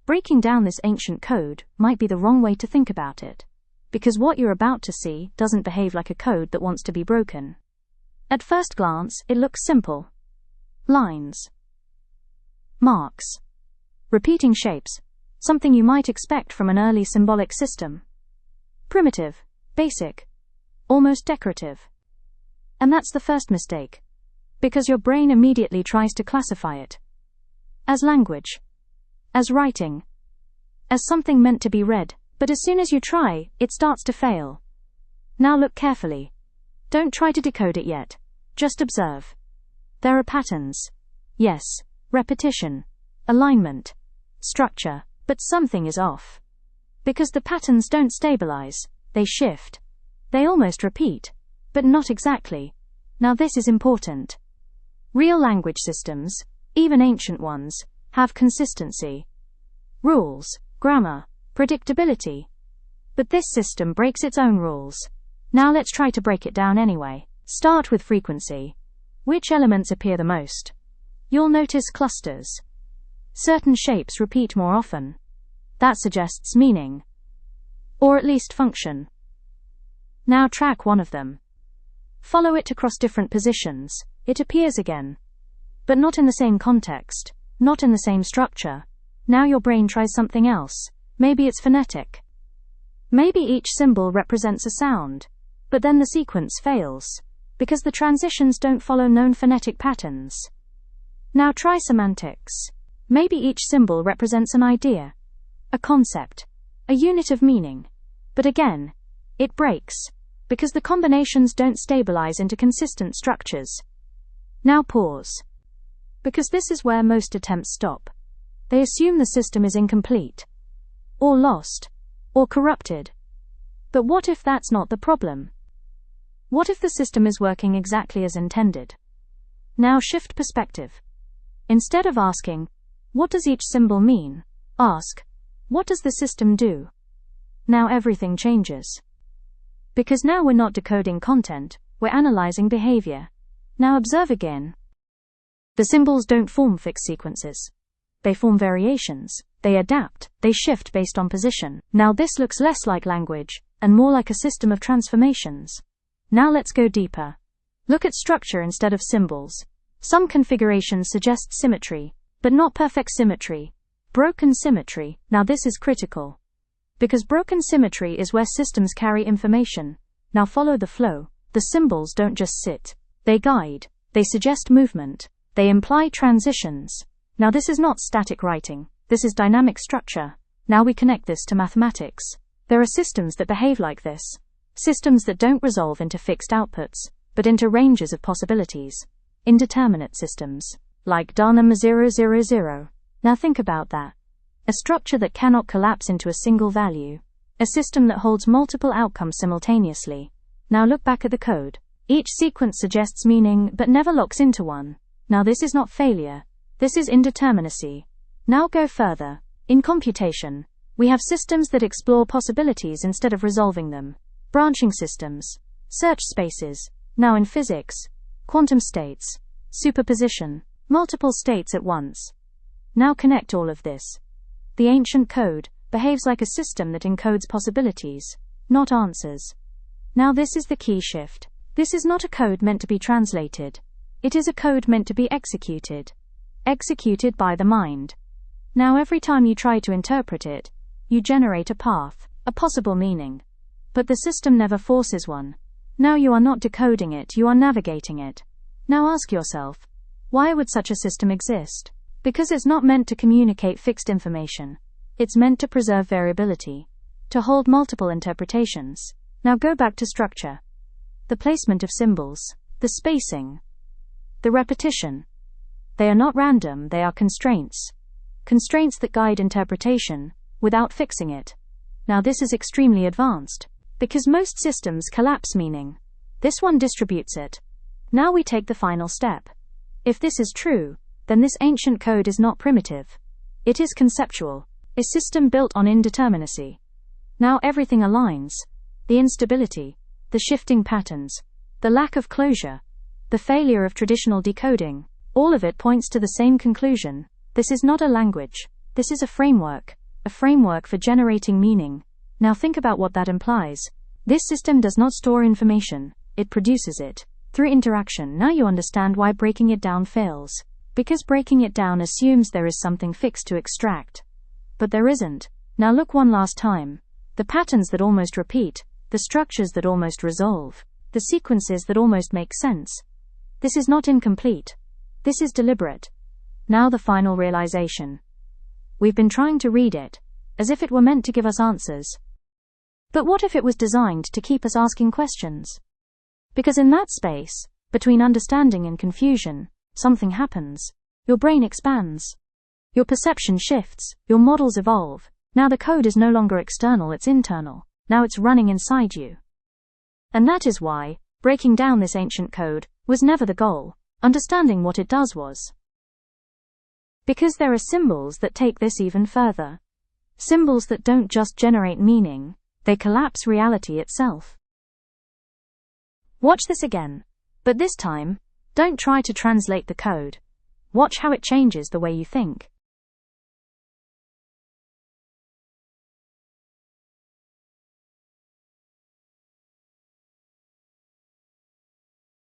Breaking down this ancient code might be the wrong way to think about it, because what you're about to see doesn't behave like a code that wants to be broken. At first glance, it looks simple. Lines, marks, repeating shapes, something you might expect from an early symbolic system. Primitive, basic, almost decorative. And that's the first mistake, because your brain immediately tries to classify it as language, as writing, as something meant to be read, but as soon as you try, it starts to fail. Now look carefully. Don't try to decode it yet. Just observe. There are patterns. Yes, repetition, alignment, structure, but something is off. Because the patterns don't stabilize, they shift. They almost repeat, but not exactly. Now this is important. Real language systems, even ancient ones, have consistency. Rules, grammar, predictability. But this system breaks its own rules. Now let's try to break it down anyway. Start with frequency. Which elements appear the most? You'll notice clusters. Certain shapes repeat more often. That suggests meaning. Or at least function. Now track one of them. Follow it across different positions. It appears again. But not in the same context, not in the same structure. Now your brain tries something else. Maybe it's phonetic. Maybe each symbol represents a sound. But then the sequence fails, because the transitions don't follow known phonetic patterns. Now try semantics. Maybe each symbol represents an idea, a concept, a unit of meaning. But again, it breaks, because the combinations don't stabilize into consistent structures. Now pause. Because this is where most attempts stop. They assume the system is incomplete, or lost, or corrupted. But what if that's not the problem? What if the system is working exactly as intended? Now shift perspective. Instead of asking, what does each symbol mean? Ask, what does the system do? Now everything changes. Because now we're not decoding content, we're analyzing behavior. Now observe again. The symbols don't form fixed sequences. They form variations. They adapt. They shift based on position. Now this looks less like language, and more like a system of transformations. Now let's go deeper. Look at structure instead of symbols. Some configurations suggest symmetry, but not perfect symmetry. Broken symmetry. Now this is critical. Because broken symmetry is where systems carry information. Now follow the flow. The symbols don't just sit. They guide. They suggest movement. They imply transitions. Now this is not static writing. This is dynamic structure. Now we connect this to mathematics. There are systems that behave like this. Systems that don't resolve into fixed outputs, but into ranges of possibilities. Indeterminate systems, like Dharma 000. Now think about that. A structure that cannot collapse into a single value. A system that holds multiple outcomes simultaneously. Now look back at the code. Each sequence suggests meaning, but never locks into one. Now this is not failure. This is indeterminacy. Now go further. In computation, we have systems that explore possibilities instead of resolving them. Branching systems, search spaces. Now in physics, quantum states, superposition, multiple states at once. Now connect all of this. The ancient code behaves like a system that encodes possibilities, not answers. Now this is the key shift. This is not a code meant to be translated. It is a code meant to be executed. Executed by the mind. Now every time you try to interpret it, you generate a path, a possible meaning. But the system never forces one. Now you are not decoding it, you are navigating it. Now ask yourself, why would such a system exist? Because it's not meant to communicate fixed information. It's meant to preserve variability, to hold multiple interpretations. Now go back to structure. The placement of symbols, the spacing, the repetition. They are not random, they are constraints. Constraints that guide interpretation, without fixing it. Now this is extremely advanced. Because most systems collapse meaning. This one distributes it. Now we take the final step. If this is true, then this ancient code is not primitive. It is conceptual. A system built on indeterminacy. Now everything aligns. The instability, the shifting patterns, the lack of closure, the failure of traditional decoding, all of it points to the same conclusion. This is not a language. This is a framework for generating meaning. Now think about what that implies. This system does not store information, it produces it. Through interaction. Now you understand why breaking it down fails. Because breaking it down assumes there is something fixed to extract. But there isn't. Now look one last time. The patterns that almost repeat, the structures that almost resolve, the sequences that almost make sense. This is not incomplete. This is deliberate. Now the final realization. We've been trying to read it, as if it were meant to give us answers. But what if it was designed to keep us asking questions? Because in that space, between understanding and confusion, something happens. Your brain expands. Your perception shifts, your models evolve. Now the code is no longer external, it's internal. Now it's running inside you. And that is why, breaking down this ancient code was never the goal. Understanding what it does was. Because there are symbols that take this even further. Symbols that don't just generate meaning, they collapse reality itself. Watch this again. But this time, don't try to translate the code. Watch how it changes the way you think.